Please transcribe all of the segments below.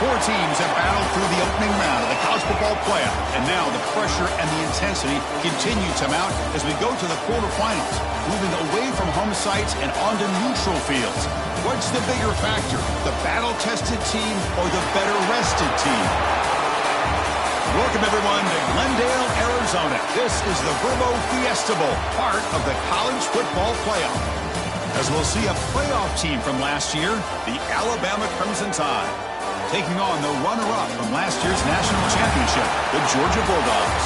Four teams have battled through the opening round of the college football playoff, and now the pressure and the intensity continue to mount as we go to the quarterfinals, moving away from home sites and onto neutral fields. What's the bigger factor, the battle-tested team or the better-rested team? Welcome, everyone, to Glendale, Arizona. This is the Verbo Fiesta Bowl, part of the college football playoff. As we'll see a playoff team from last year, the Alabama Crimson Tide, taking on the runner-up from last year's national championship, the Georgia Bulldogs.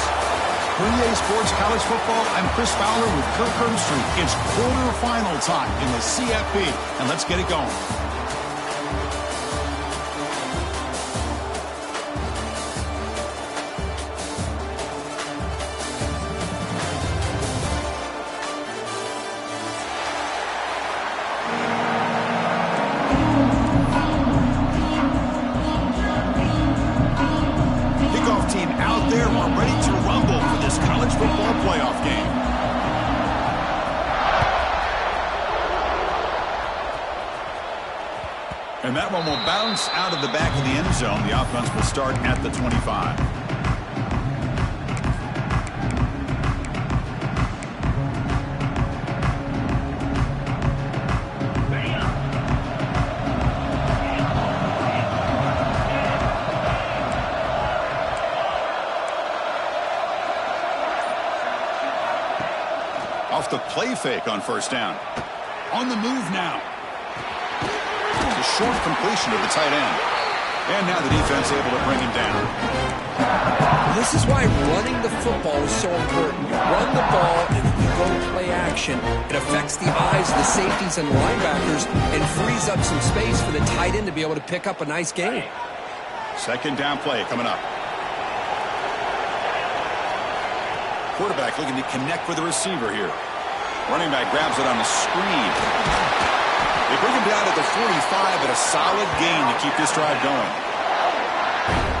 For EA Sports College Football, I'm Chris Fowler with Kirk Herbstreit. It's quarterfinal time in the CFP, and let's get it going. And that one will bounce out of the back of the end zone. The offense will start at the 25. Off the play fake on first down. On the move now. Short completion to the tight end. And now the defense able to bring him down. This is why running the football is so important. You run the ball and you go play action. It affects the eyes of the safeties and linebackers and frees up some space for the tight end to be able to pick up a nice gain. Second down play coming up. Quarterback looking to connect with the receiver here. Running back grabs it on the screen. They bring him down at the 45, but a solid gain to keep this drive going.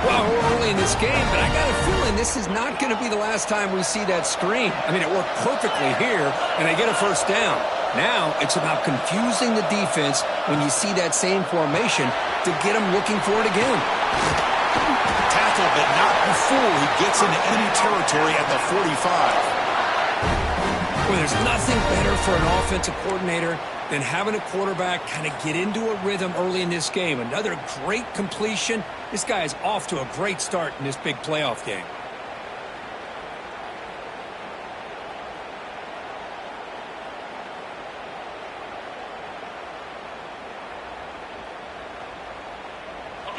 Well, we're early in this game, but I got a feeling this is not going to be the last time we see that screen. I mean, it worked perfectly here, and they get a first down. Now, it's about confusing the defense when you see that same formation to get them looking for it again. Tackle, but not before he gets into enemy territory at the 45. Well, there's nothing better for an offensive coordinator than having a quarterback kind of get into a rhythm early in this game. Another great completion. This guy is off to a great start in this big playoff game.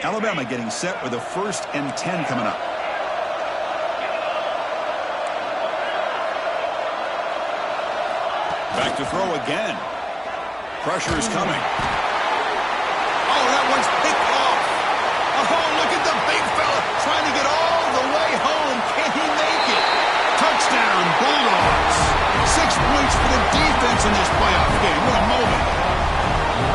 Alabama getting set with a 1st and 10 coming up. Back to throw again. Pressure is coming. Oh, that one's picked off. Oh, look at the big fella trying to get all the way home. Can he make it? Touchdown, Bulldogs. 6 points for the defense in this playoff game. What a moment.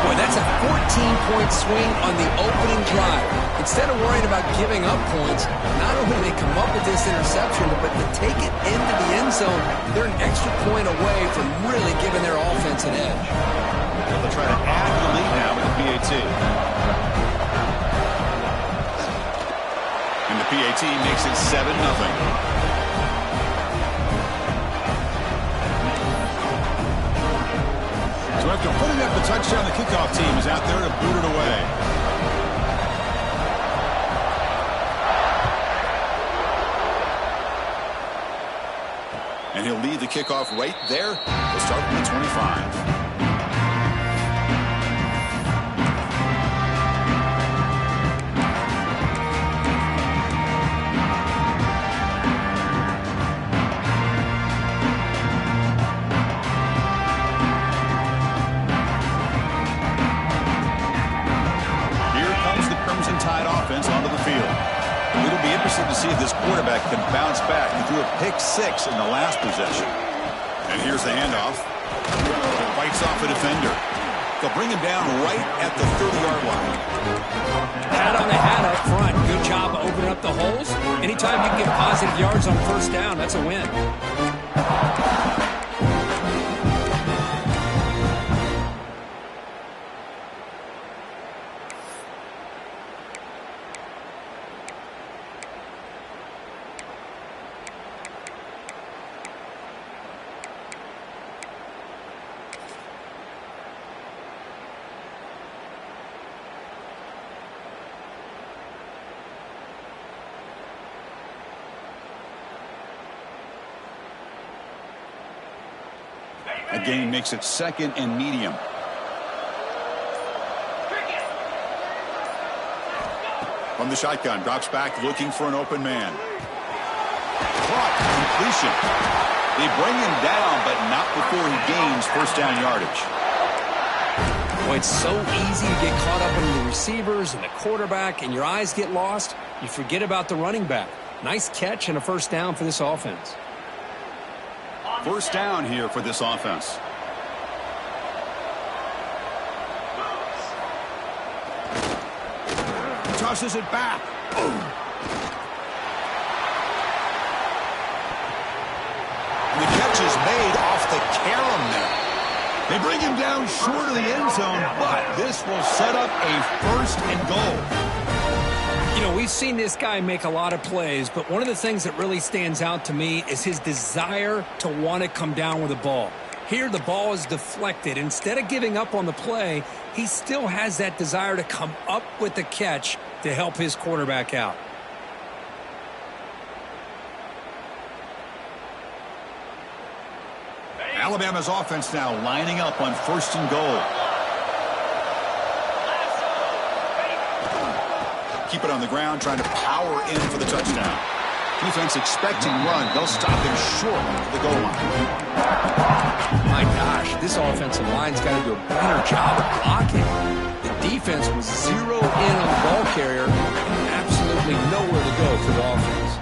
Boy, that's a 14-point swing on the opening drive. Instead of worrying about giving up points, not only do they come up with this interception, but to take it into the end zone, they're an extra point away from really giving their offense an edge. They'll try to add to the lead now with the PAT. And the PAT makes it 7-0. So after putting up the touchdown, the kickoff team is out there to boot it away. And he'll lead the kickoff right there. We'll start from the 25. Onto the field. It'll be interesting to see if this quarterback can bounce back. He threw a pick 6 in the last possession. And here's the handoff. Fights off a defender. They'll bring him down right at the 30-yard line. Pat on the hat up front. Good job opening up the holes. Anytime you can get positive yards on first down, that's a win. A gain makes it second and medium. From the shotgun, drops back looking for an open man. Caught, completion. They bring him down, but not before he gains first down yardage. Boy, it's so easy to get caught up in the receivers and the quarterback, and your eyes get lost. You forget about the running back. Nice catch and a first down for this offense. First down here for this offense. Tosses it back. The catch is made off the carom there. They bring him down short of the end zone, but this will set up a first and goal. You know, we've seen this guy make a lot of plays, but one of the things that really stands out to me is his desire to want to come down with the ball. Here, the ball is deflected. Instead of giving up on the play, he still has that desire to come up with the catch to help his quarterback out. Alabama's offense now lining up on first and goal. Keep it on the ground, trying to power in for the touchdown. Defense expecting run. They'll stop him short of the goal line. My gosh, this offensive line's got to do a better job of blocking. The defense was zeroed in on the ball carrier and absolutely nowhere to go for the offense.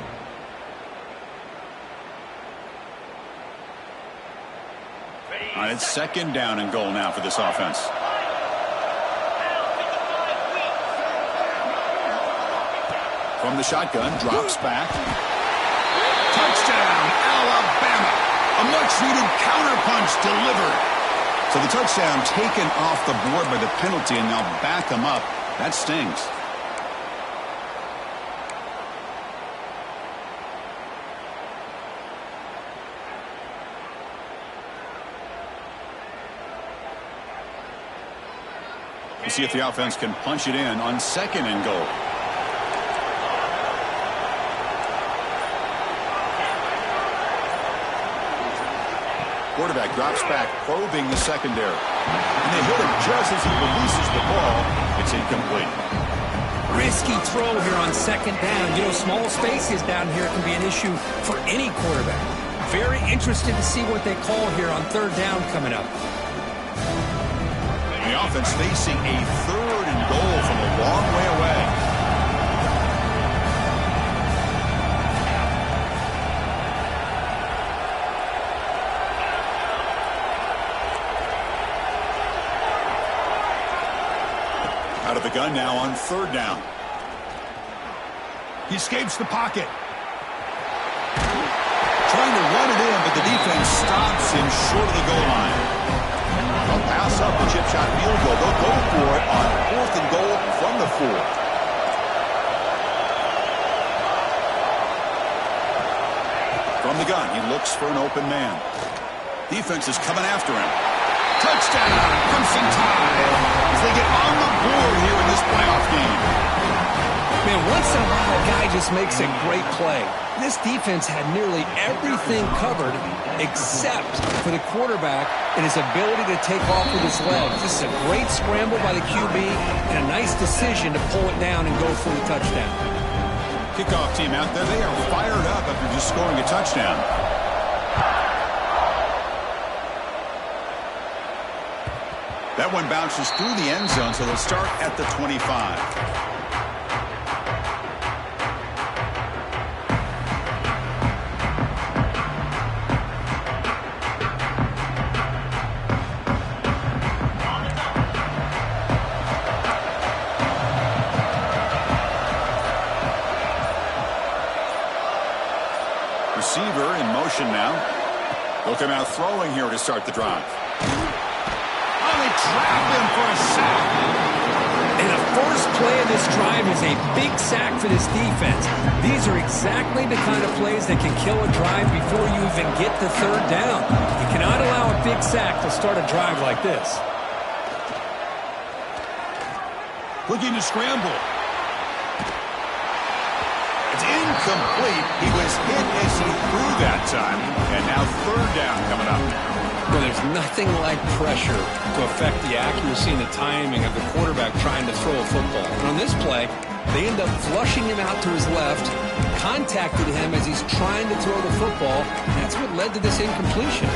All right, it's second down and goal now for this offense. From the shotgun, drops back. Touchdown, Alabama! A much-needed counterpunch delivered. So the touchdown taken off the board by the penalty, and now back them up. That stings. We'll see if the offense can punch it in on second and goal. Quarterback drops back, probing the secondary. And they hit him just as he releases the ball. It's incomplete. Risky throw here on second down. You know, small spaces down here can be an issue for any quarterback. Very interested to see what they call here on third down coming up. The offense facing a third and goal from a long way away. Out of the gun now on third down. He escapes the pocket. Trying to run it in, but the defense stops him short of the goal line. They'll pass up the chip shot field goal. They'll go for it on fourth and goal from the 4. From the gun, he looks for an open man. Defense is coming after him. Touchdown, Crimson Tide, as they get on the board here in this playoff game. Man, once in a while, a guy just makes a great play. This defense had nearly everything covered except for the quarterback and his ability to take off with his legs. This is a great scramble by the QB and a nice decision to pull it down and go for the touchdown. Kickoff team out there, they are fired up after just scoring a touchdown. That one bounces through the end zone, so they'll start at the 25. Receiver in motion now. They'll come out throwing here to start the drive. They trap him for a sack. And the first play of this drive is a big sack for this defense. These are exactly the kind of plays that can kill a drive before you even get the third down. You cannot allow a big sack to start a drive like this. Looking to scramble. It's incomplete. He was hit as he threw that time. And now third down coming up. Well, there's nothing like pressure to affect the accuracy and the timing of the quarterback trying to throw a football. And on this play, they end up flushing him out to his left, contacted him as he's trying to throw the football. That's what led to this incompletion.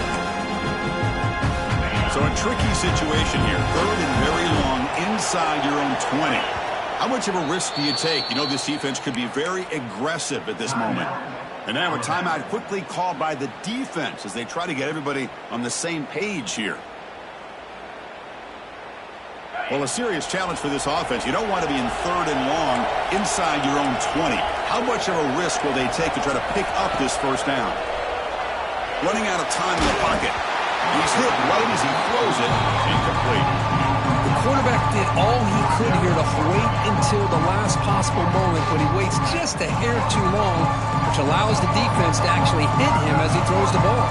So a tricky situation here. 3rd and very long inside your own 20. How much of a risk do you take? You know this defense could be very aggressive at this moment. And now a timeout quickly called by the defense as they try to get everybody on the same page here. Well, a serious challenge for this offense. You don't want to be in 3rd and long inside your own 20. How much of a risk will they take to try to pick up this first down? Running out of time in the pocket. He's hit right as he throws it. Incomplete. The quarterback did all he could here to wait until the last possible moment, but he waits just a hair too long, which allows the defense to actually hit him as he throws the ball.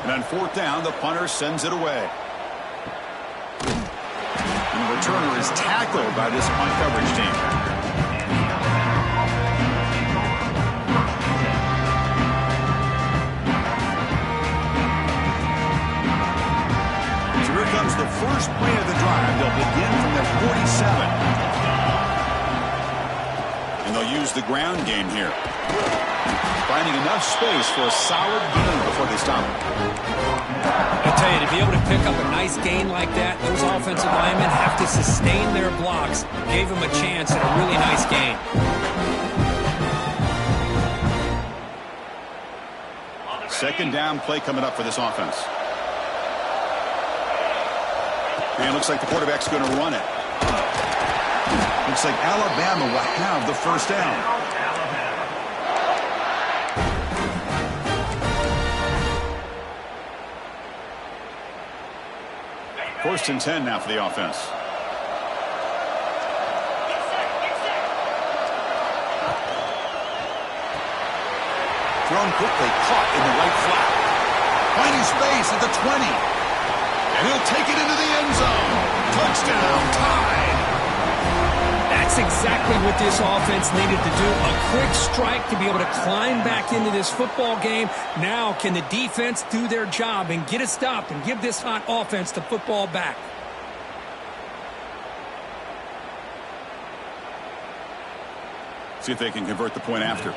And on 4th down, the punter sends it away. And the returner is tackled by this punt coverage team. So here comes the first play of the drive. They'll begin from their 47. And they'll use the ground game here. Finding enough space for a solid gain before they stop it. I tell you, to be able to pick up a nice gain like that, those offensive linemen have to sustain their blocks. Gave them a chance at a really nice gain. Second down play coming up for this offense. And it looks like the quarterback's going to run it. Looks like Alabama will have the first down. 1st and 10 now for the offense. Thrown quickly, caught in the right flat. Finding space at the 20. And he'll take it into the end zone. Touchdown, Tide. That's exactly what this offense needed to do. A quick strike to be able to climb back into this football game. Now can the defense do their job and get a stop and give this hot offense the football back? See if they can convert the point after. The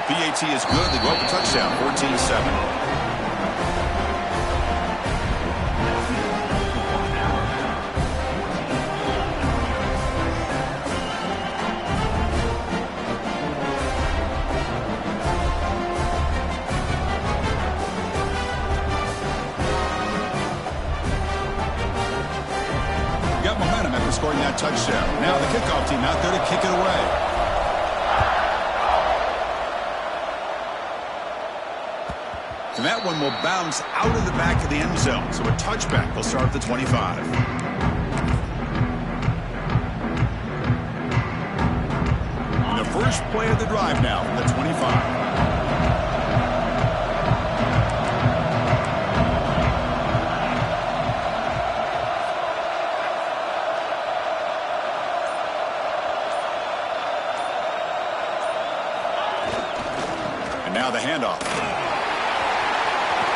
PAT is good. They go up a touchdown, 14-7. Scoring that touchdown. Now the kickoff team out there to kick it away. And that one will bounce out of the back of the end zone. So a touchback will start at the 25. And the first play of the drive now from the 25. Now the handoff.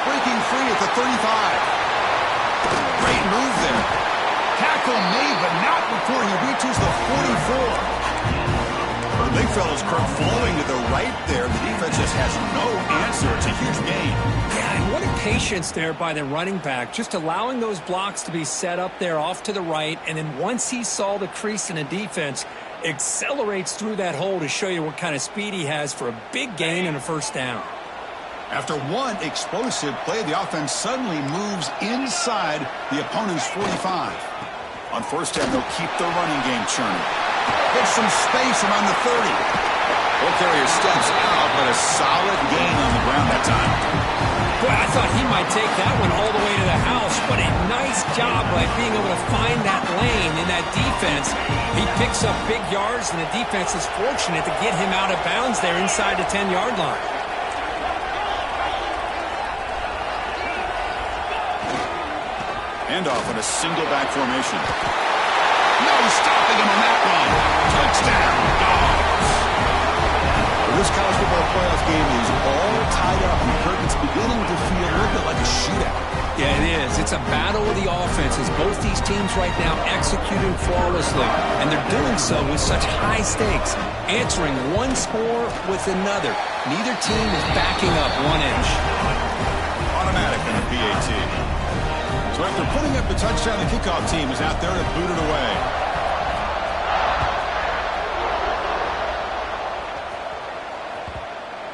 Breaking free at the 35. Great move there. Tackle made, but not before he reaches the 44. The big fella's curve flowing to the right there. The defense just has no answer. It's a huge gain. Yeah, and what a patience there by the running back. Just allowing those blocks to be set up there off to the right. And then once he saw the crease in the defense, accelerates through that hole to show you what kind of speed he has for a big gain and a first down. After one explosive play, the offense suddenly moves inside the opponent's 45. On first down, they'll keep the running game churning. Get some space around the 30. Ball carrier steps out, but a solid gain on the ground that time. Boy, I thought he might take that one all the way to the house, but a nice job by being able to find that lane in that defense. He picks up big yards, and the defense is fortunate to get him out of bounds there inside the 10-yard line. Handoff in a single back formation. No stopping him on that one. Touchdown, Dogs. This college football playoff game is all tied up, and the curtain's beginning to feel a little bit like a shootout. Yeah, it is. It's a battle of the offenses. Both these teams right now executing flawlessly, and they're doing so with such high stakes, answering one score with another. Neither team is backing up 1 inch. Automatic on the PAT. So after putting up the touchdown, the kickoff team is out there to boot it away.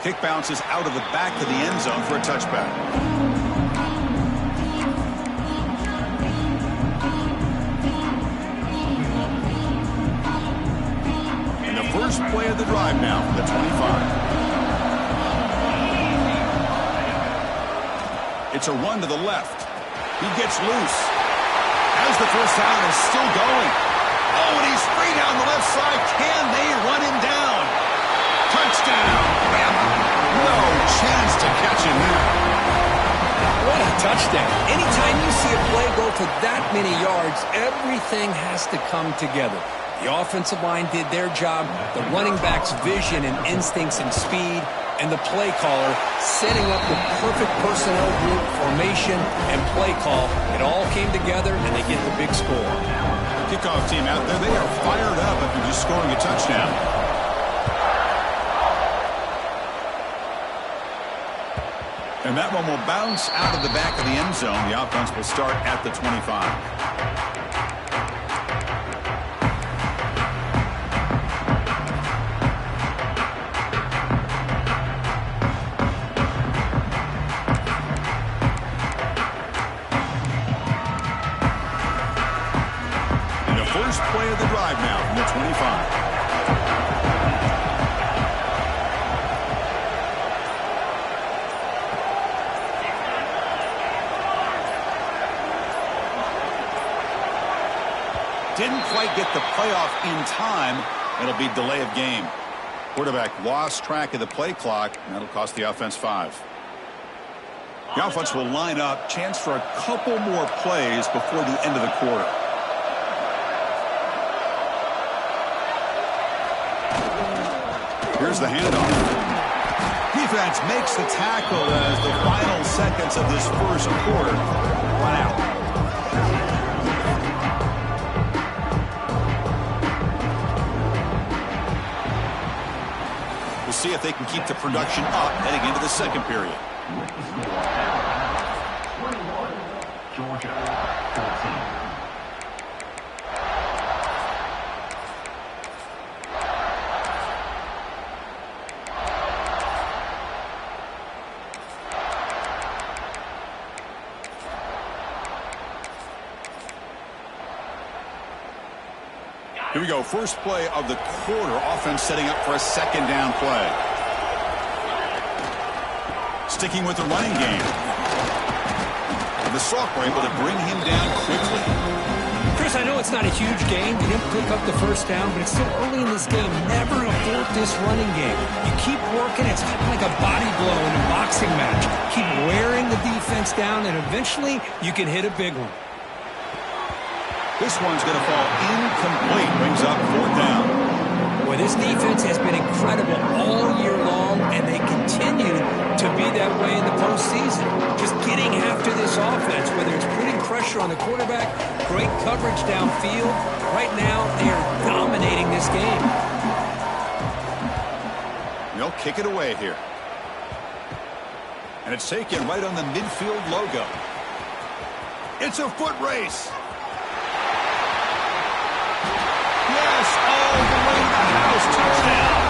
Kick bounces out of the back of the end zone for a touchback. And the first play of the drive now from the 25. It's a run to the left. He gets loose. As the first down is still going. Oh, and he's free down the left side. Can they run him down? Touchdown. No chance to catch him there. What a touchdown. Anytime you see a play go for that many yards, everything has to come together. The offensive line did their job, the running back's vision and instincts and speed, and the play caller setting up the perfect personnel group, formation, and play call. It all came together, and they get the big score. Kickoff team out there, they are fired up after just scoring a touchdown. And that one will bounce out of the back of the end zone. The offense will start at the 25. And the first play of the drive now from the 25. Didn't quite get the playoff in time. It'll be delay of game. Quarterback lost track of the play clock, and that'll cost the offense 5. The offense will line up. Chance for a couple more plays before the end of the quarter. Here's the handoff. Defense makes the tackle as the final seconds of this first quarter run out. See if they can keep the production up heading into the second period. Georgia 14. Here we go. First play of the quarter. Offense setting up for a second down play. Sticking with the running game. And the Sox were able to bring him down quickly. Chris, I know it's not a huge game. You didn't pick up the first down, but it's still early in this game. Never abort this running game. You keep working. It's kind of like a body blow in a boxing match. Keep wearing the defense down, and eventually you can hit a big one. This one's going to fall incomplete. Brings up 4th down. Boy, this defense has been incredible all year long, and they continue to be that way in the postseason. Just getting after this offense, whether it's putting pressure on the quarterback, great coverage downfield. Right now, they are dominating this game. They'll kick it away here. And it's taken right on the midfield logo. It's a foot race. All the way to the house. Touchdown.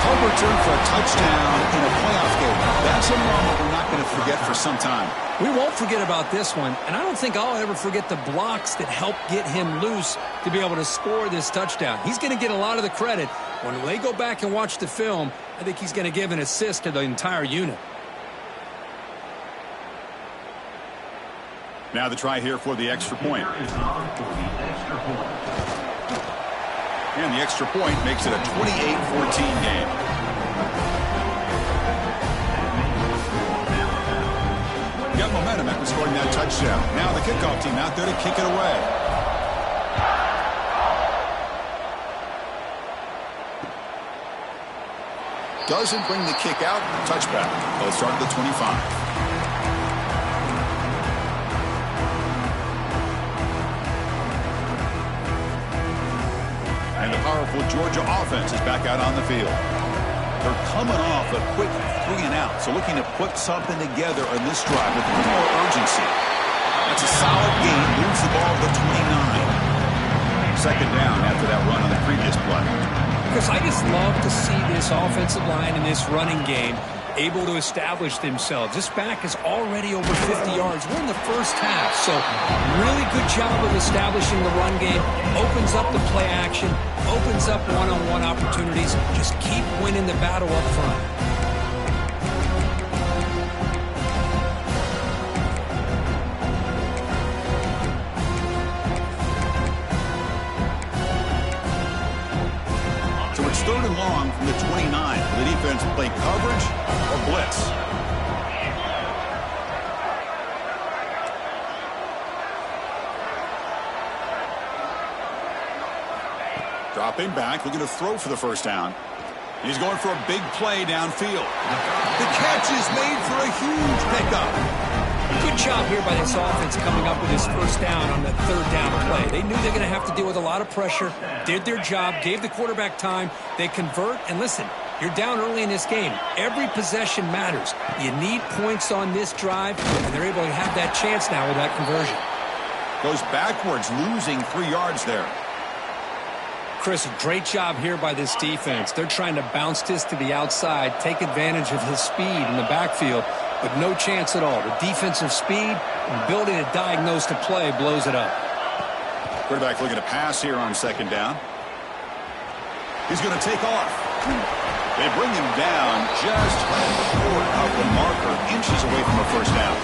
Home return for a touchdown in a playoff game. That's a moment we're not going to forget for some time. We won't forget about this one, and I don't think I'll ever forget the blocks that helped get him loose to be able to score this touchdown. He's going to get a lot of the credit. When they go back and watch the film, I think he's going to give an assist to the entire unit. Now the try here for the extra point. And the extra point makes it a 28-14 game. Got momentum after scoring that touchdown. Now the kickoff team out there to kick it away. Doesn't bring the kick out. Touchback. They'll start at the 25. And the powerful Georgia offense is back out on the field. They're coming off a quick 3 and out, so looking to put something together on this drive with more urgency. That's a solid gain. Moves the ball to the 29. Second down after that run on the previous play. Because I just love to see this offensive line in this running game able to establish themselves. This back is already over 50 yards. We're in the first half, so really good job of establishing the run game. Opens up the play action, opens up one-on-one opportunities. Just keep winning the battle up front. So it's 3rd and long from the 29. Will the defense play coverage or blitz? Dropping back, looking to throw for the first down. He's going for a big play downfield. The catch is made for a huge pickup. Good job here by this offense coming up with his first down on the 3rd down play. They knew they were going to have to deal with a lot of pressure, did their job, gave the quarterback time. They convert, and listen, you're down early in this game. Every possession matters. You need points on this drive, and they're able to have that chance now with that conversion. Goes backwards, losing 3 yards there. Chris, a great job here by this defense. They're trying to bounce this to the outside, take advantage of his speed in the backfield, but no chance at all. The defensive speed and ability to diagnose the play blows it up. Quarterback looking to pass here on 2nd down. He's going to take off. They bring him down just short of the marker, inches away from a first down.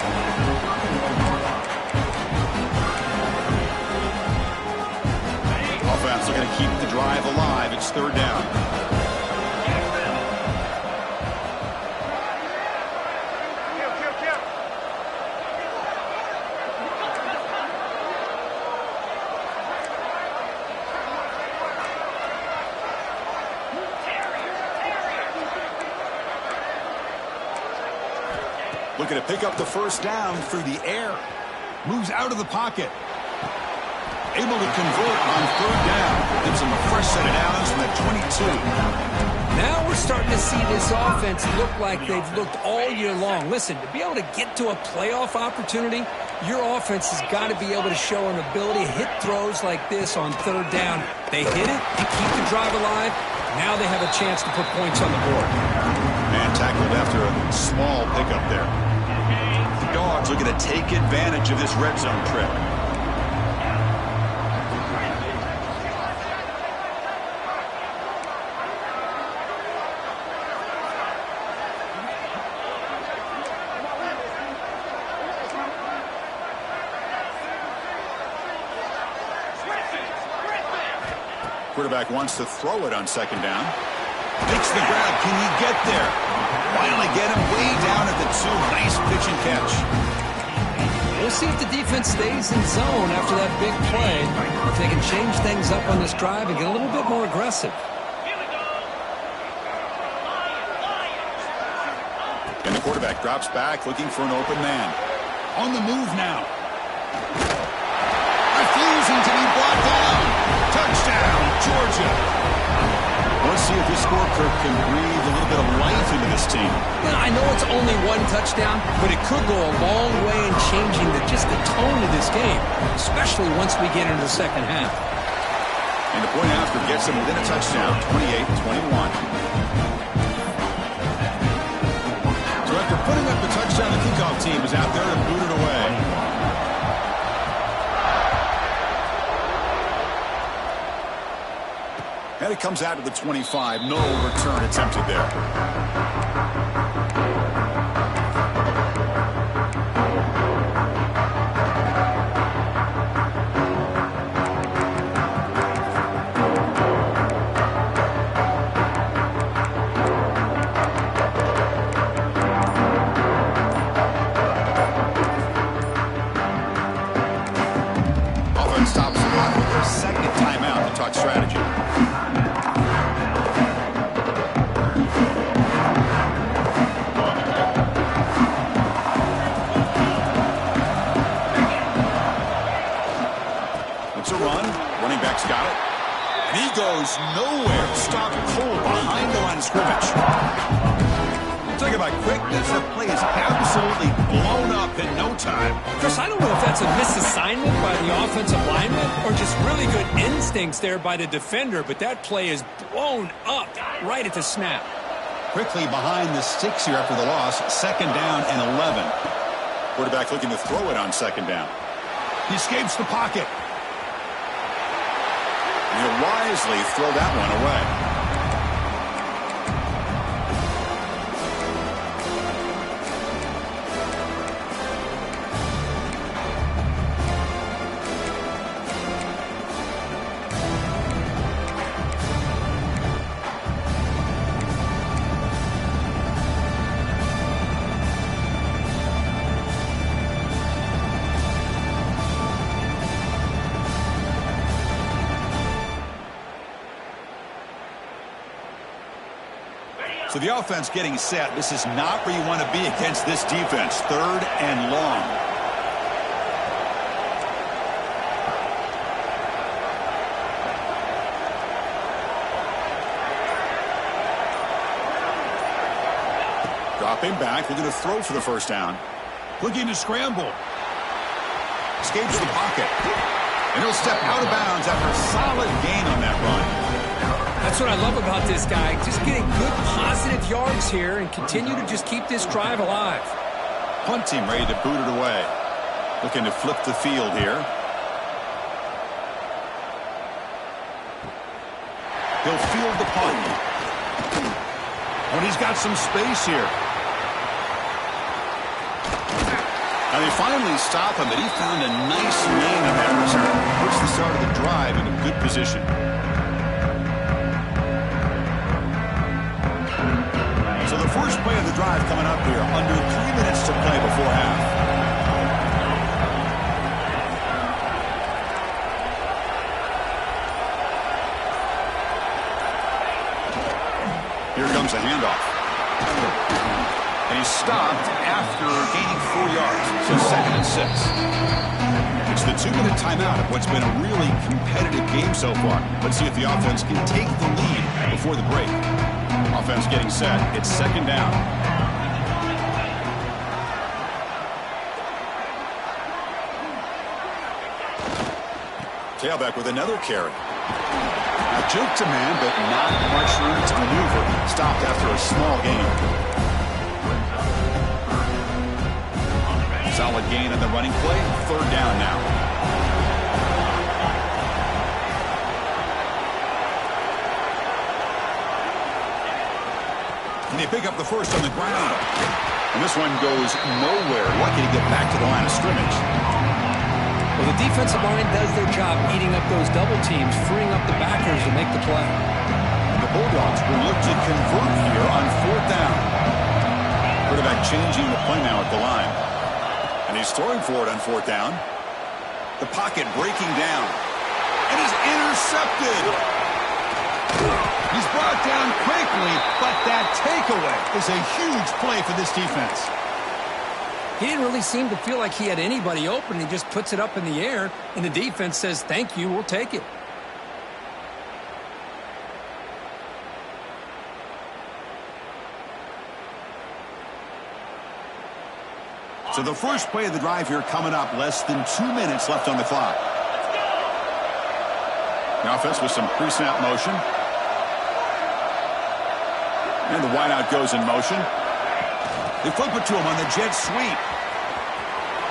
Offense looking to keep the drive alive. It's 3rd down. Looking to pick up the first down through the air. Moves out of the pocket. Able to convert on 3rd down. Gives him a fresh set of downs from that 22. Now we're starting to see this offense look like they've looked all year long. Listen, to be able to get to a playoff opportunity, your offense has got to be able to show an ability to hit throws like this on 3rd down. They hit it to keep the drive alive. Now they have a chance to put points on the board. Man tackled after a small pickup there. The Dogs looking to take advantage of this red zone trip. Quarterback wants to throw it on 2nd down. Makes the grab. Can he get there? Finally get him way down at the 2. Nice pitch and catch. We'll see if the defense stays in zone after that big play. If they can change things up on this drive and get a little bit more aggressive. And the quarterback drops back looking for an open man. On the move now. Refusing to be brought down. Touchdown, Georgia. Let's see if this scorecard can breathe a little bit of life into this team. Yeah, I know it's only 1 touchdown, but it could go a long way in changing just the tone of this game, especially once we get into the second half. And the point after gets them within a touchdown, 28-21. So after putting up the touchdown, the kickoff team is out there to boot it away. And it comes out to the 25. No return attempted there. Offense stops the clock with their 2nd timeout to talk strategy. Back's got it. And he goes nowhere. Stopped cold behind the line of scrimmage. Talk about quickness. That play is absolutely blown up in no time. Chris, I don't know if that's a misassignment by the offensive lineman or just really good instincts there by the defender, but that play is blown up right at the snap. Quickly behind the sticks here after the loss. 2nd down and 11. Quarterback looking to throw it on 2nd down. He escapes the pocket. He'll wisely throw that one away. So the offense getting set. This is not where you want to be against this defense. 3rd and long. Dropping back. Looking to throw for the 1st down. Looking to scramble. Escapes the pocket. And he'll step out of bounds after a solid gain on that run. That's what I love about this guy. Just getting good, positive yards here and continue to just keep this drive alive. Punt team ready to boot it away. Looking to flip the field here. He'll field the punt. When he's got some space here. Now they finally stop him, but he found a nice lane on that return. Puts the start of the drive in a good position. So the first play of the drive coming up here. Under 3 minutes to play before half. Here comes a handoff. And he's stopped after gaining 4 yards. So 2nd and 6. It's the 2-minute timeout of what's been a really competitive game so far. Let's see if the offense can take the lead before the break. Offense getting set. It's 2nd down. Tailback with another carry. A juke to man, but not much room to maneuver. Stopped after a small gain. Solid gain on the running play. 3rd down now. And they pick up the first on the ground. And this one goes nowhere. Lucky to get back to the line of scrimmage. Well, the defensive line does their job eating up those double teams, freeing up the backers to make the play. And the Bulldogs will look to convert here on 4th down. Quarterback changing the play now at the line. And he's throwing for it on 4th down. The pocket breaking down. And is intercepted. He's brought down quickly, but that takeaway is a huge play for this defense. He didn't really seem to feel like he had anybody open. He just puts it up in the air, and the defense says, thank you, we'll take it. So the first play of the drive here coming up. Less than 2 minutes left on the clock. The offense with some pre-snap motion. And the wideout goes in motion. They flip it to him on the jet sweep.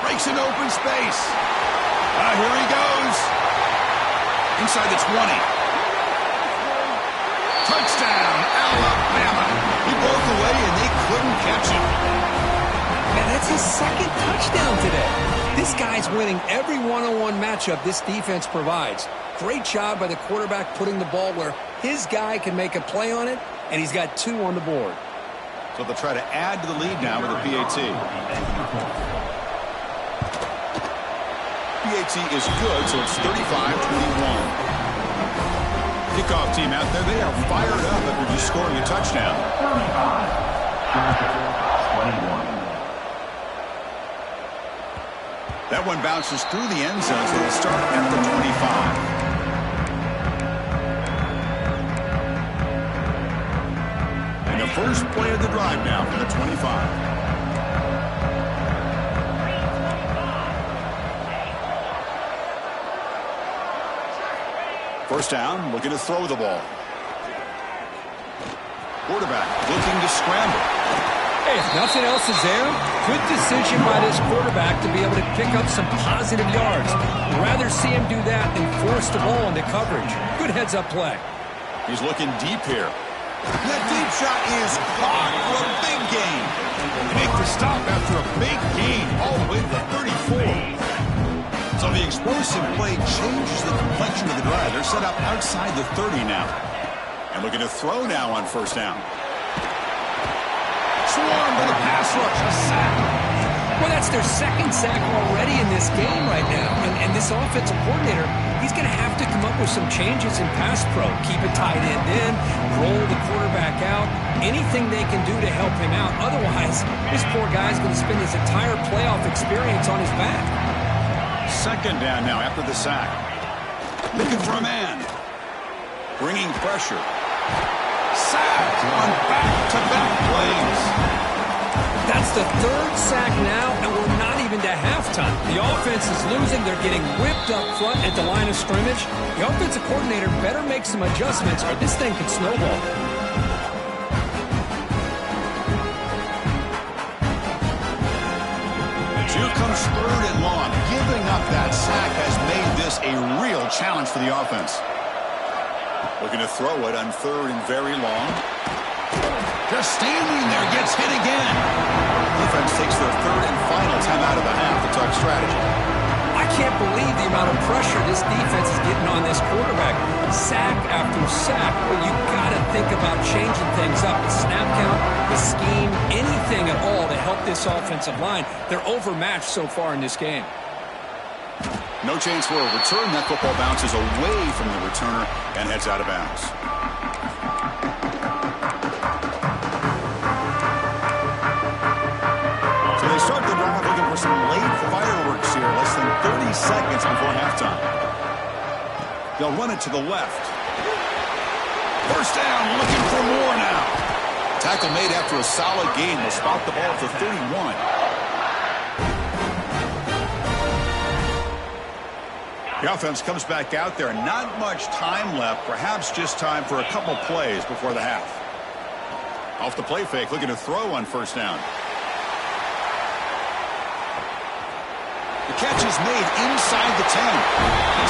Breaks into open space. Here he goes. Inside the 20. Touchdown, Alabama. He broke away and they couldn't catch him. Man, that's his 2nd touchdown today. This guy's winning every one-on-one matchup this defense provides. Great job by the quarterback putting the ball where his guy can make a play on it, and he's got 2 on the board. So they'll try to add to the lead now with a PAT. PAT is good, so it's 35-21. Kickoff team out there, they are fired up after just scoring a touchdown. 21. That one bounces through the end zone, so they'll start at the 25. first play of the drive now from the 25. First down, looking to throw the ball. Quarterback looking to scramble. Hey, if nothing else is there, good decision by this quarterback to be able to pick up some positive yards. I'd rather see him do that than force the ball into coverage. Good heads-up play. He's looking deep here. That deep shot is caught for a big gain. They make the stop after a big gain all the way to the 34. So the explosive play changes the complexion of the drive. They're set up outside the 30 now. And looking to throw now on first down. Swarm with a pass rush, a sack. Well, that's their second sack already in this game right now. And this offensive coordinator, he's going to have to come up with some changes in pass pro. Keep a tight end in, roll the quarterback out, anything they can do to help him out. Otherwise, this poor guy's going to spend his entire playoff experience on his back. Second down now after the sack. Looking for a man. Bringing pressure. Sack on back-to-back plays. That's the third sack now, and we're not even to halftime. The offense is losing. They're getting whipped up front at the line of scrimmage. The offensive coordinator better make some adjustments or this thing could snowball. Here comes third and long. Giving up that sack has made this a real challenge for the offense. Looking to throw it on third and very long. Just standing there, gets hit again. Defense takes their third and final timeout of the half to talk strategy. I can't believe the amount of pressure this defense is getting on this quarterback. Sack after sack. Well, you got to think about changing things up. The snap count, the scheme, anything at all to help this offensive line. They're overmatched so far in this game. No chance for a return. That football bounces away from the returner and heads out of bounds. So they start the drive looking for some late fireworks here. Less than 30 seconds before halftime. They'll run it to the left. First down, looking for more now. Tackle made after a solid gain. Will spot the ball to 31. The offense comes back out there. Not much time left. Perhaps just time for a couple plays before the half. Off the play fake, looking to throw on first down. The catch is made inside the 10.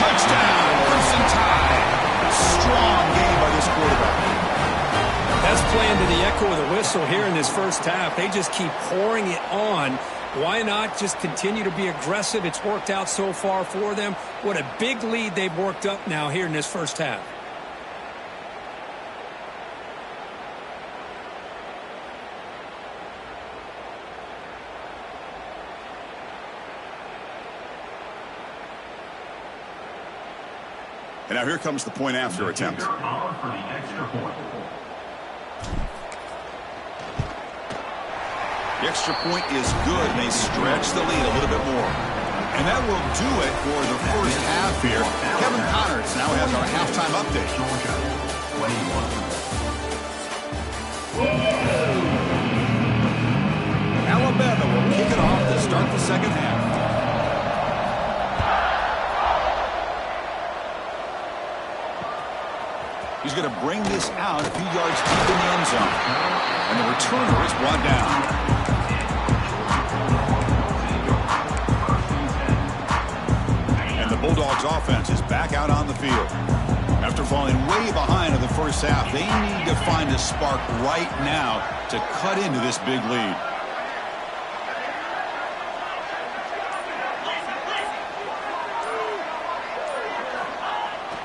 Touchdown, first and tie. Strong game by this quarterback. That's playing to the echo of the whistle here in this first half. They just keep pouring it on. Why not just continue to be aggressive? It's worked out so far for them. What a big lead they've worked up now here in this first half. And now here comes the point after attempt. The extra point is good, and they stretch the lead a little bit more. And that will do it for the first half here. Kevin Connors now has our halftime update. Alabama will kick it off to start the second half. He's going to bring this out a few yards deep in the end zone. And the returner is brought down. Bulldogs offense is back out on the field. After falling way behind in the first half, they need to find a spark right now to cut into this big lead.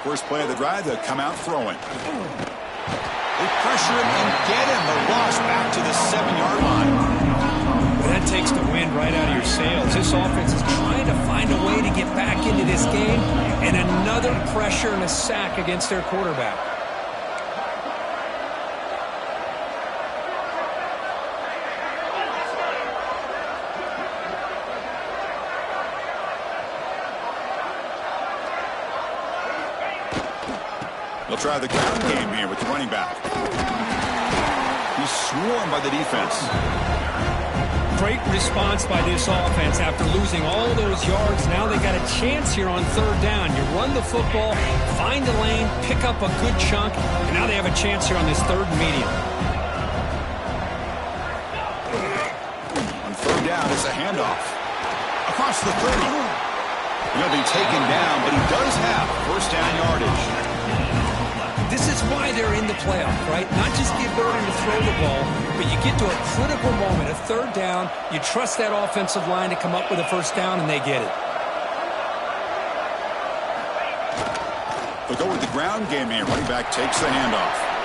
First play of the drive, they'll come out throwing. They pressure him and get him. The loss back to the 7-yard line. That takes the wind right out of your sails. This offense is trying to find a way to get back into this game, and another pressure and a sack against their quarterback. They'll try the ground game here with the running back. He's swarmed by the defense. Great response by this offense after losing all those yards. Now they got a chance here on third down. You run the football, find a lane, pick up a good chunk, and now they have a chance here on this third and medium. On third down, it's a handoff. Across the 30. He'll be taken down, but he does have first down yardage. This is why they're in the playoff, right? Not just the ability to throw the ball, but you get to a critical moment, a third down, you trust that offensive line to come up with a first down, and they get it. They'll go with the ground game here. Running back takes the handoff.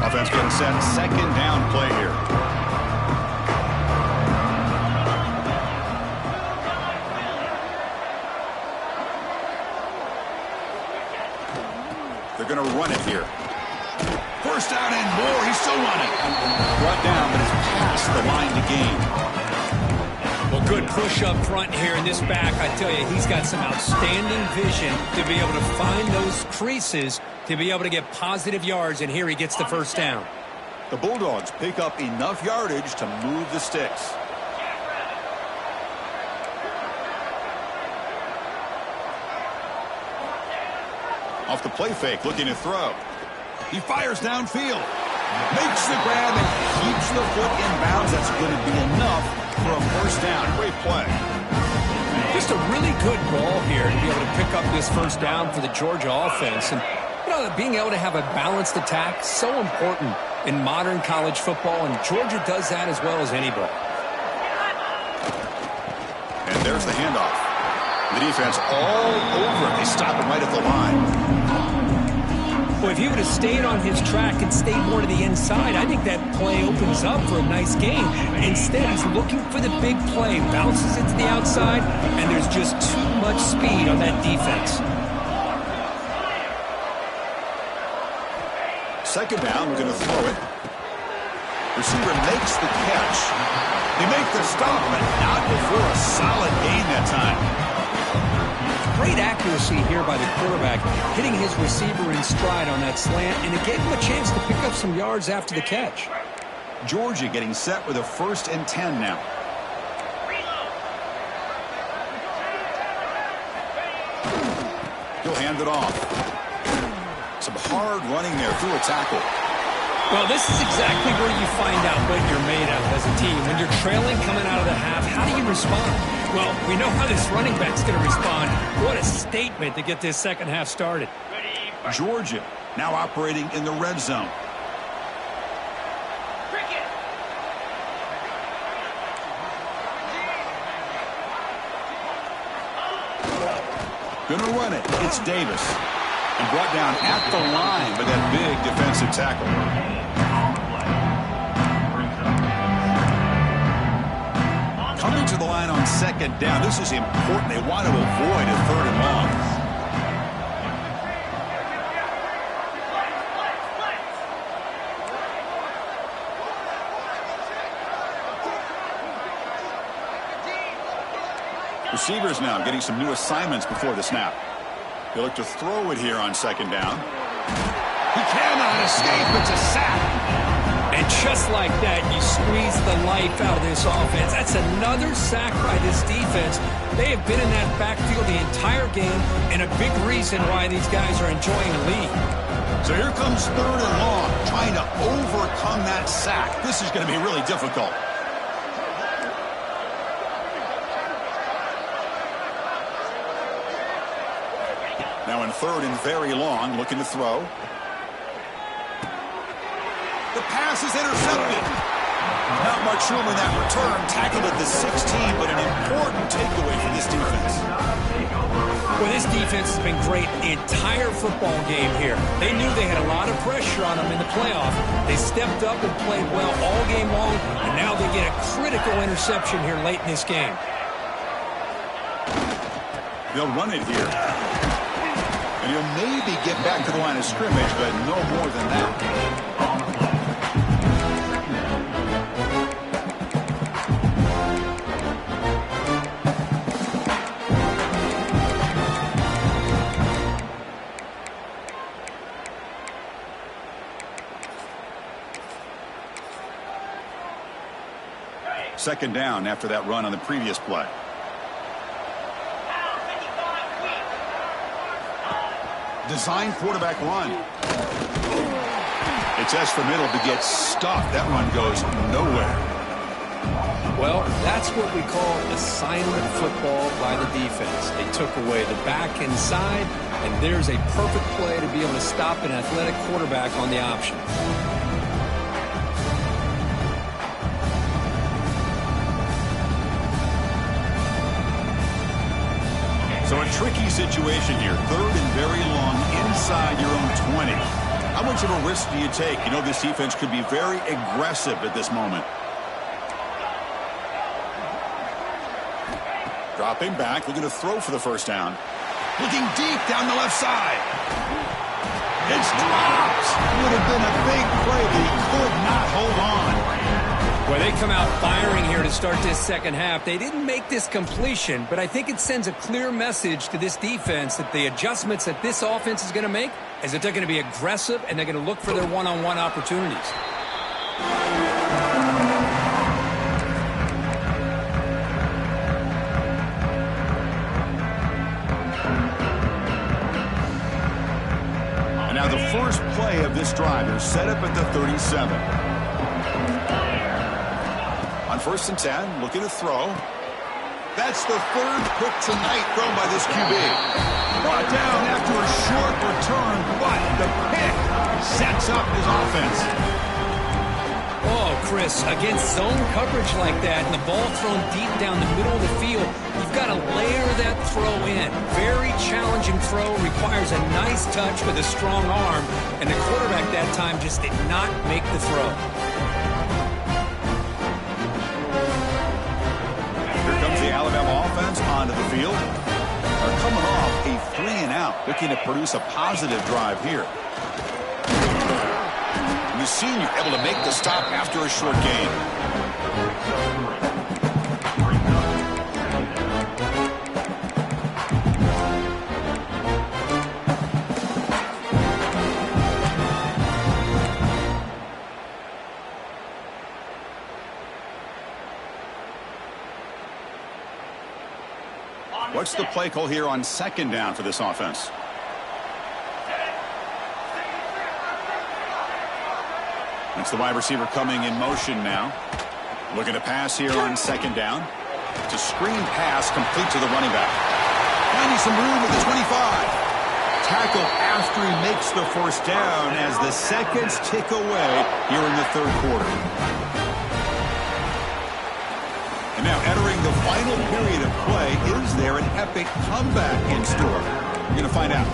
Offense getting set. Second down play here. They're going to run it here. First down and more. He's still running. Brought down, but it's past the line to gain. Well, good push up front here in this back. I tell you, he's got some outstanding vision to be able to find those creases, to be able to get positive yards, and here he gets the first down. The Bulldogs pick up enough yardage to move the sticks. Off the play fake, looking to throw. He fires downfield. Makes the grab and keeps the foot in bounds. That's going to be enough for a first down. Great play. Just a really good ball here to be able to pick up this first down for the Georgia offense. And, you know, being able to have a balanced attack, so important in modern college football, and Georgia does that as well as anybody. And there's the handoff. The defense all over it. They stop him right at the line. Well, if he would have stayed on his track and stayed more to the inside, I think that play opens up for a nice game. Instead, he's looking for the big play, bounces it to the outside, and there's just too much speed on that defense. Second down, we're going to throw it. Receiver makes the catch. They make the stop, but not before a solid gain that time. Great accuracy here by the quarterback, hitting his receiver in stride on that slant, and it gave him a chance to pick up some yards after the catch. Georgia getting set with a 1st and 10 now. He'll hand it off. Some hard running there through a tackle. Well, this is exactly where you find out what you're made of as a team. When you're trailing coming out of the half, how do you respond? Well, we know how this running back's going to respond. What a statement to get this second half started. Georgia now operating in the red zone. Gonna run it. It's Davis. And brought down at the line by that big defensive tackle. Coming to the line on second down. This is important. They want to avoid a 3rd and long. Receivers now getting some new assignments before the snap. They look to throw it here on second down. He cannot escape. It's a sack. And just like that, you squeeze the life out of this offense. That's another sack by this defense. They have been in that backfield the entire game, and a big reason why these guys are enjoying the lead. So here comes 3rd and long, trying to overcome that sack. This is going to be really difficult. Now in 3rd and very long, looking to throw. The pass is intercepted. Not much room in that return. Tackled at the 16, but an important takeaway for this defense. Well, this defense has been great the entire football game here. They knew they had a lot of pressure on them in the playoff. They stepped up and played well all game long, and now they get a critical interception here late in this game. They'll run it here. And he'll maybe get back to the line of scrimmage, but no more than that. Second down after that run on the previous play. Design quarterback run. It's S for middle to get stuffed. That run goes nowhere. Well, that's what we call assignment football by the defense. They took away the back inside, and there's a perfect play to be able to stop an athletic quarterback on the option. So a tricky situation here. Third and very long inside your own 20. How much of a risk do you take? You know, this defense could be very aggressive at this moment. Dropping back, looking to throw for the first down. Looking deep down the left side. It's dropped. Would have been a big play, but he could not hold on. Well, they come out firing here to start this second half. They didn't make this completion, but I think it sends a clear message to this defense that the adjustments that this offense is going to make is that they're going to be aggressive and they're going to look for their one-on-one opportunities. And now the first play of this drive is set up at the 37. On 1st and 10, looking to throw. That's the third pick tonight thrown by this QB. Brought down after a short return, but the pick sets up his offense. Oh, Chris, against zone coverage like that and the ball thrown deep down the middle of the field, you've got to layer that throw in. Very challenging throw, requires a nice touch with a strong arm, and the quarterback that time just did not make the throw. Alabama offense onto the field. They're coming off a 3-and-out, looking to produce a positive drive here. And the senior able to make the stop after a short gain. What's the play call here on 2nd down for this offense? It's the wide receiver coming in motion now. Looking to pass here on 2nd down. It's a screen pass complete to the running back. Finding some room at the 25. Tackle after he makes the first down as the seconds tick away here in the 3rd quarter. And now entering the final period of play, is there an epic comeback in store? We're going to find out.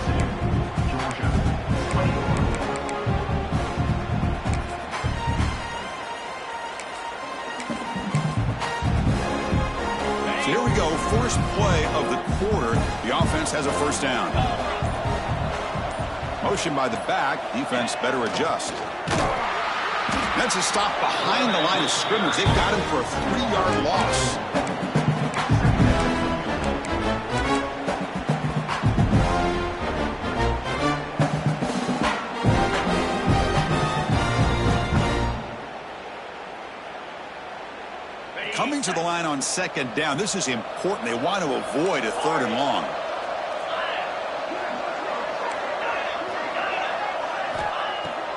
So here we go, first play of the quarter. The offense has a first down. Motion by the back, defense better adjust. That's a stop behind the line of scrimmage. They've got him for a 3-yard loss. Coming to the line on 2nd down. This is important. They want to avoid a 3rd and long.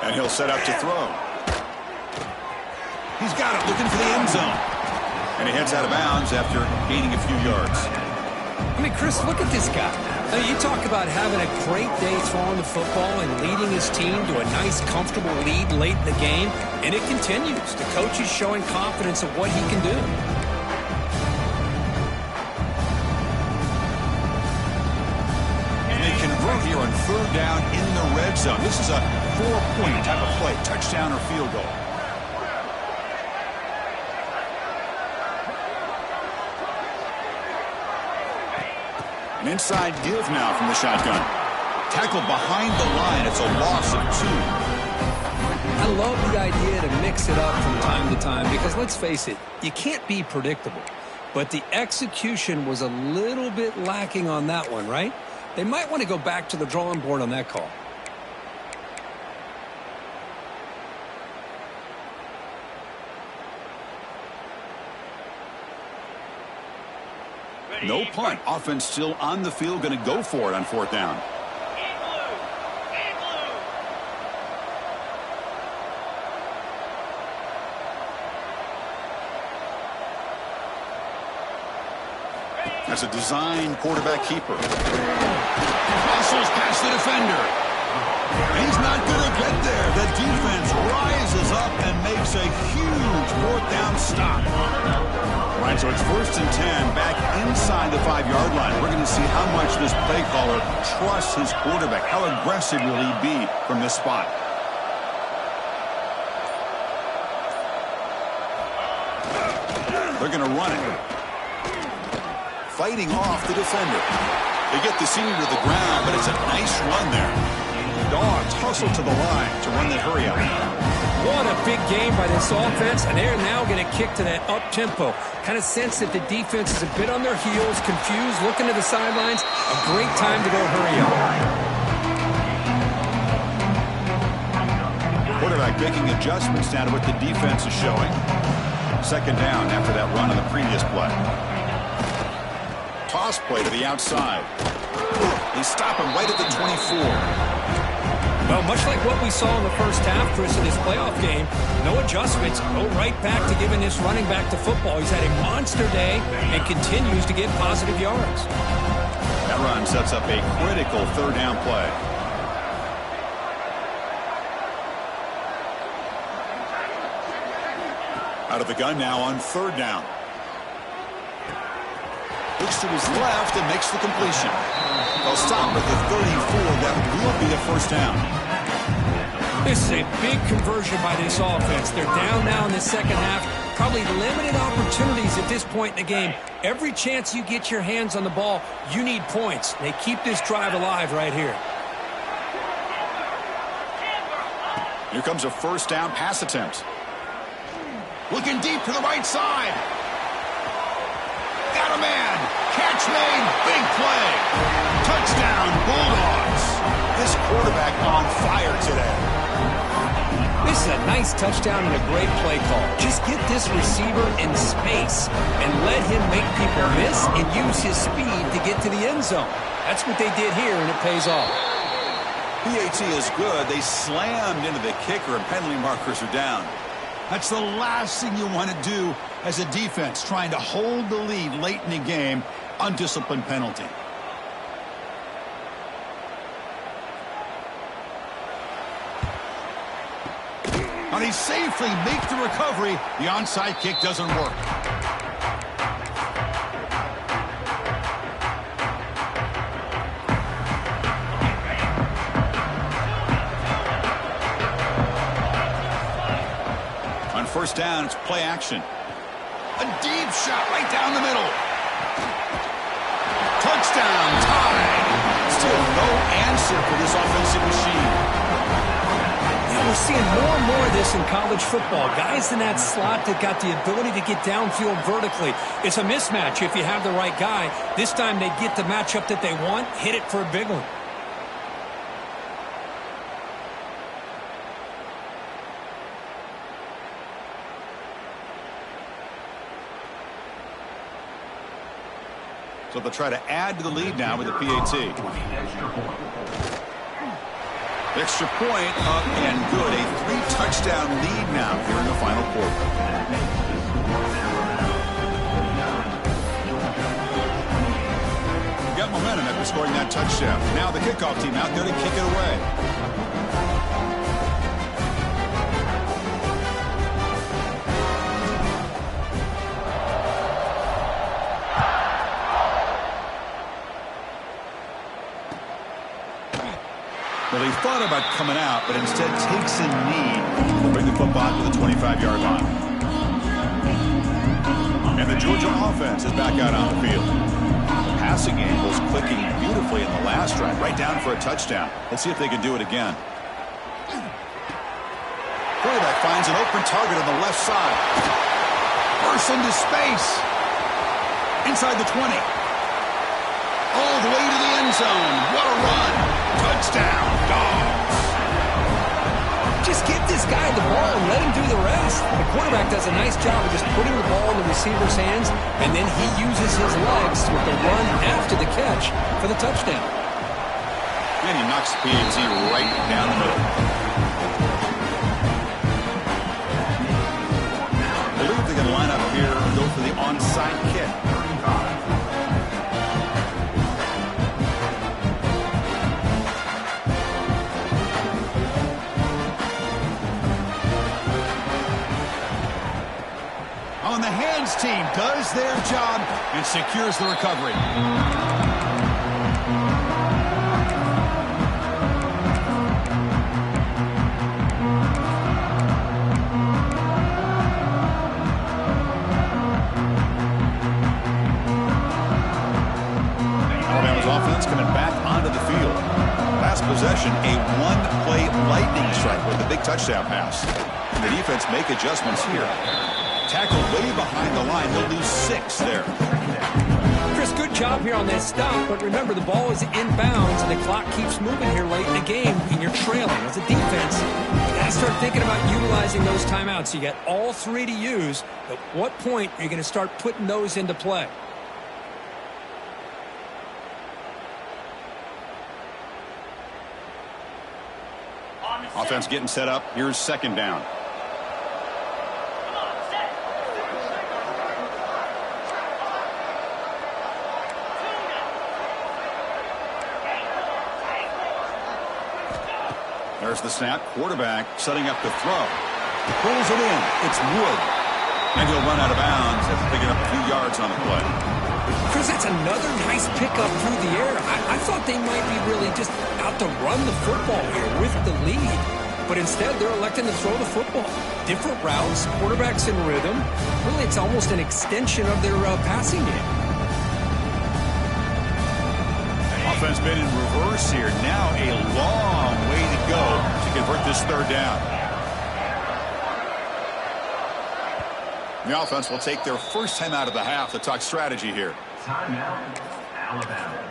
And he'll set up to throw. He's got it, looking for the end zone. And he heads out of bounds after gaining a few yards. I mean, Chris, look at this guy. I mean, you talk about having a great day throwing the football and leading his team to a nice, comfortable lead late in the game, and it continues. The coach is showing confidence of what he can do. And they convert here on 3rd down in the red zone. This is a 4-point type of play, touchdown or field goal. An inside give now from the shotgun. Tackled behind the line. It's a loss of 2. I love the idea to mix it up from time to time because, let's face it, you can't be predictable. But the execution was a little bit lacking on that one, right? They might want to go back to the drawing board on that call. No punt. Offense still on the field, going to go for it on 4th down. That's a design quarterback keeper. Muscles past the defender. He's not going to get there. The defense rises up and makes a huge 4th down stop. All right, so it's 1st and 10 back inside the 5-yard line. We're going to see how much this play caller trusts his quarterback. How aggressive will he be from this spot? They're going to run it. Fighting off the defender. They get the senior to the ground, but it's a nice run there. Dogs hustle to the line to run that hurry up. What a big game by this offense, and they're now going to kick to that up-tempo. Kind of sense that the defense is a bit on their heels, confused, looking to the sidelines. A great time to go hurry up. Quarterback making adjustments down to what the defense is showing. 2nd down after that run on the previous play. Toss play to the outside. They stop him right at the 24. Well, much like what we saw in the first half, Chris, in this playoff game, no adjustments. Go right back to giving this running back to football. He's had a monster day and continues to get positive yards. That run sets up a critical 3rd down play. Out of the gun now on 3rd down. Looks to his left and makes the completion. They'll stop at the 34. That will be a 1st down. This is a big conversion by this offense. They're down now in the 2nd half. Probably limited opportunities at this point in the game. Every chance you get your hands on the ball, you need points. They keep this drive alive right here. Here comes a 1st down pass attempt. Looking deep to the right side. Got a man. Catch made. Big play. Touchdown, Bulldogs. This quarterback on fire today. This is a nice touchdown and a great play call. Just get this receiver in space and let him make people miss and use his speed to get to the end zone. That's what they did here, and it pays off. PAT is good. They slammed into the kicker, and penalty markers are down. That's the last thing you want to do as a defense, trying to hold the lead late in the game. Undisciplined penalty. And he safely makes the recovery. The onside kick doesn't work. On 1st down, it's play action. A deep shot right down the middle. Touchdown, tie. Still no answer for this offensive machine. We're seeing more and more of this in college football. Guys in that slot that got the ability to get downfield vertically. It's a mismatch if you have the right guy. This time they get the matchup that they want, hit it for a big one. So they'll try to add to the lead now with the PAT. Extra point up and good. A 3-touchdown lead now here in the final quarter. Got momentum after scoring that touchdown. Now the kickoff team out there to kick it away. Well, he thought about coming out, but instead takes a knee to bring the football to the 25-yard line. And the Georgia offense is back out on the field. The passing game was clicking beautifully in the last drive, right down for a touchdown. Let's see if they can do it again. Quarterback finds an open target on the left side. Bursts into space. Inside the 20. All the way to the end zone. What a run. Touchdown, Dogs. Just give this guy the ball and let him do the rest. The quarterback does a nice job of just putting the ball in the receiver's hands, and then he uses his legs with the run after the catch for the touchdown. And he knocks PAT right down the middle. I believe they're going to line up here and go for the onside kick. On the hands team does their job and secures the recovery. Alabama's offense coming back onto the field. Last possession, a one-play lightning strike with a big touchdown pass. And the defense make adjustments here. Tackle way behind the line. They'll lose 6 there. Chris, good job here on that stop, but remember the ball is inbounds and the clock keeps moving here late in the game and you're trailing. As a defense, you got to start thinking about utilizing those timeouts. You got all 3 to use. At what point are you going to start putting those into play? Offense getting set up. Here's second down. There's the snap. Quarterback setting up the throw. Pulls it in. It's Wood. And he'll run out of bounds after picking up a few yards on the play. Chris, that's another nice pickup through the air. I thought they might be really just out to run the football here with the lead. But instead, they're electing to throw the football. Different routes, quarterbacks in rhythm. Really, it's almost an extension of their passing game. Offense been in reverse here. Now a long way to go to convert this third down. The offense will take their first time out of the half to talk strategy here. Timeout, Alabama.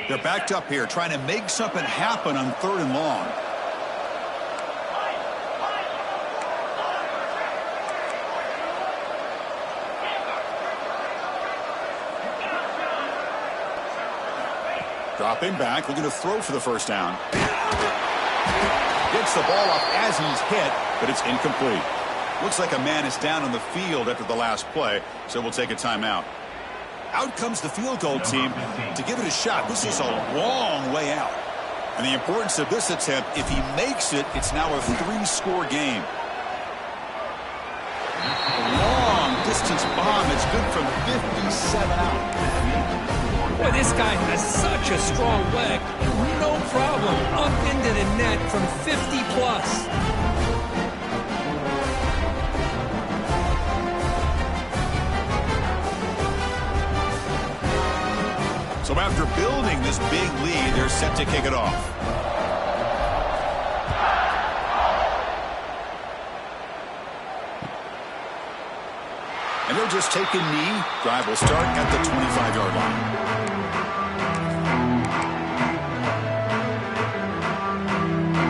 They're backed up here trying to make something happen on 3rd and long. Dropping back, looking to throw for the first down. Gets the ball up as he's hit, but it's incomplete. Looks like a man is down on the field after the last play, so we'll take a timeout. Out comes the field goal team to give it a shot. This is a long way out. And the importance of this attempt, if he makes it, it's now a 3-score game. A long distance bomb. It's good from 57 out. Boy, this guy has such a strong leg. No problem up into the net from 50 plus. So after building this big lead, they're set to kick it off. And they'll just take a knee. Drive will start at the 25-yard line.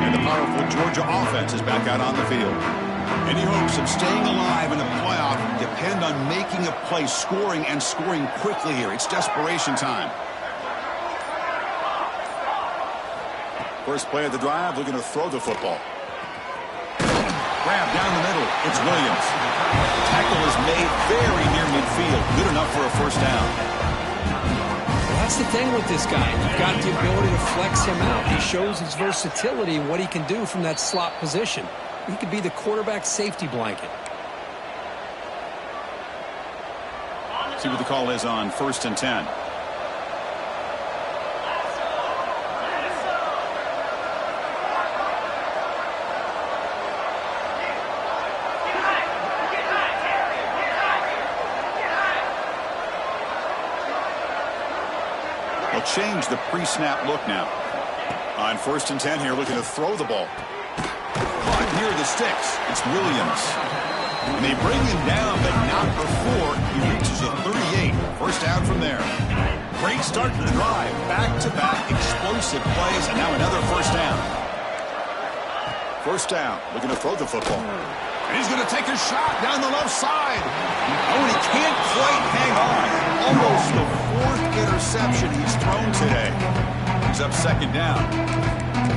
And the powerful Georgia offense is back out on the field. Any hopes of staying alive in the playoff depend on making a play, scoring, and scoring quickly here. It's desperation time. First play of the drive, looking to throw the football. Grab down the middle. It's Williams. Tackle is made very near midfield. Good enough for a first down. That's the thing with this guy. You've got the ability to flex him out. He shows his versatility and what he can do from that slot position. He could be the quarterback safety blanket. See what the call is on 1st and 10. They'll change the pre-snap look now. On 1st and 10 here, looking to throw the ball. Caught near the sticks. It's Williams. And they bring him down, but not before he reaches the 38. First down from there. Great start to the drive. Back-to-back explosive plays, and now another first down. First down, looking to throw the football. And he's going to take a shot down the left side. Oh, and he can't quite hang on. Almost the 4th interception he's thrown today. He's up 2nd down.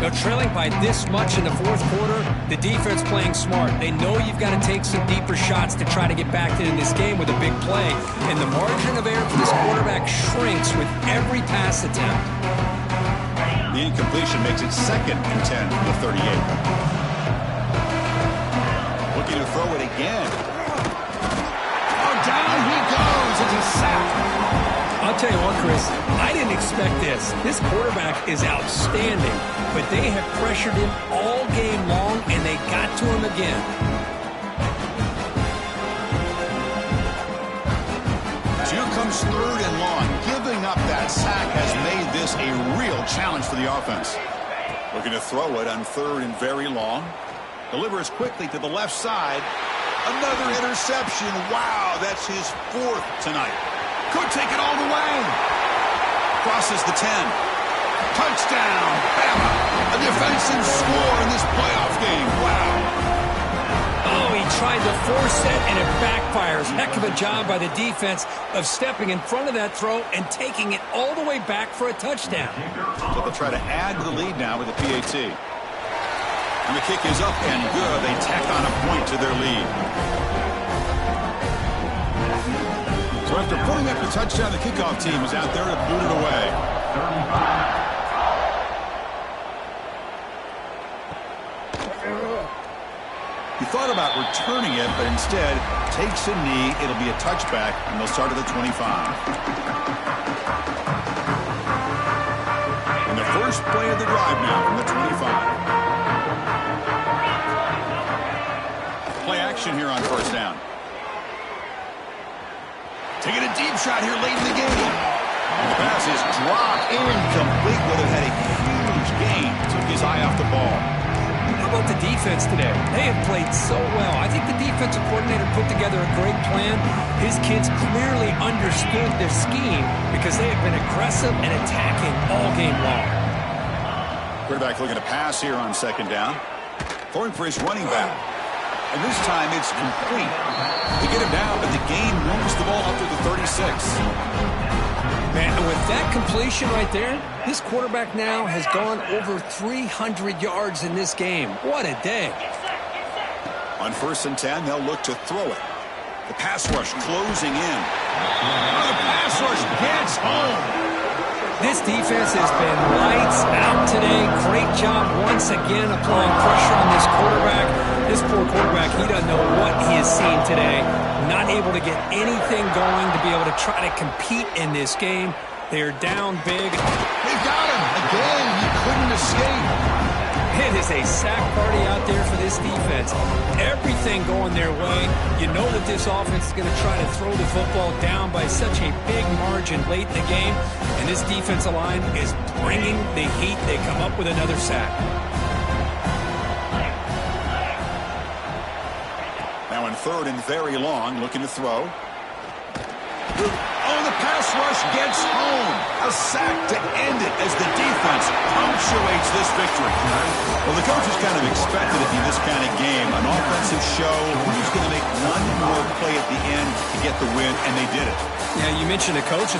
Now, trailing by this much in the 4th quarter, the defense playing smart. They know you've got to take some deeper shots to try to get back in this game with a big play. And the margin of error for this quarterback shrinks with every pass attempt. The incompletion makes it 2nd and 10 from the 38. Looking to throw it again. Oh, down he goes. It's a sack. I'll tell you what, Chris, I didn't expect this. This quarterback is outstanding, but they have pressured him all game long, and they got to him again. Here comes 3rd and long. Giving up that sack has made this a real challenge for the offense. Looking to throw it on 3rd and very long. Delivers quickly to the left side. Another interception. Wow, that's his 4th tonight. Could take it all the way. Crosses the 10. Touchdown, Bama. A defensive score in this playoff game. Wow. Oh, he tried to force it, and it backfires. Heck of a job by the defense of stepping in front of that throw and taking it all the way back for a touchdown. So they'll try to add to the lead now with a PAT. And the kick is up and good. They tack on a point to their lead. So after putting up the touchdown, the kickoff team is out there to boot it away. 35. He thought about returning it, but instead takes a knee. It'll be a touchback, and they'll start at the 25. And the first play of the drive now from the 25. Play action here on 1st down. Taking a deep shot here late in the game. And the pass is dropped incomplete. Would have had a huge gain. Took his eye off the ball. How about the defense today? They have played so well. I think the defensive coordinator put together a great plan. His kids clearly understood their scheme because they have been aggressive and attacking all game long. Quarterback looking to pass here on 2nd down. Throwing for his running back. And this time it's complete. They get him down, but the game moves the ball up to the 36. Man, and with that completion right there, this quarterback now has gone over 300 yards in this game. What a day. On 1st and 10, they'll look to throw it. The pass rush closing in. Oh, the pass rush gets home. This defense has been lights out today. Great job once again applying pressure on this quarterback. This poor quarterback, he doesn't know what he has seen today. Not able to get anything going to be able to try to compete in this game. They're down big. They got him. Again, he couldn't escape. It is a sack party out there for this defense. Everything going their way. You know that this offense is going to try to throw the football down by such a big margin late in the game. And this defensive line is bringing the heat. They come up with another sack. Now in 3rd and very long, looking to throw. Oh, the pass rush gets home. A sack to end it as the defense punctuates this victory. Well, the coaches kind of expected it to be this kind of game. An offensive show. Who's going to make one more play at the end to get the win, and they did it. Yeah, you mentioned the coaches.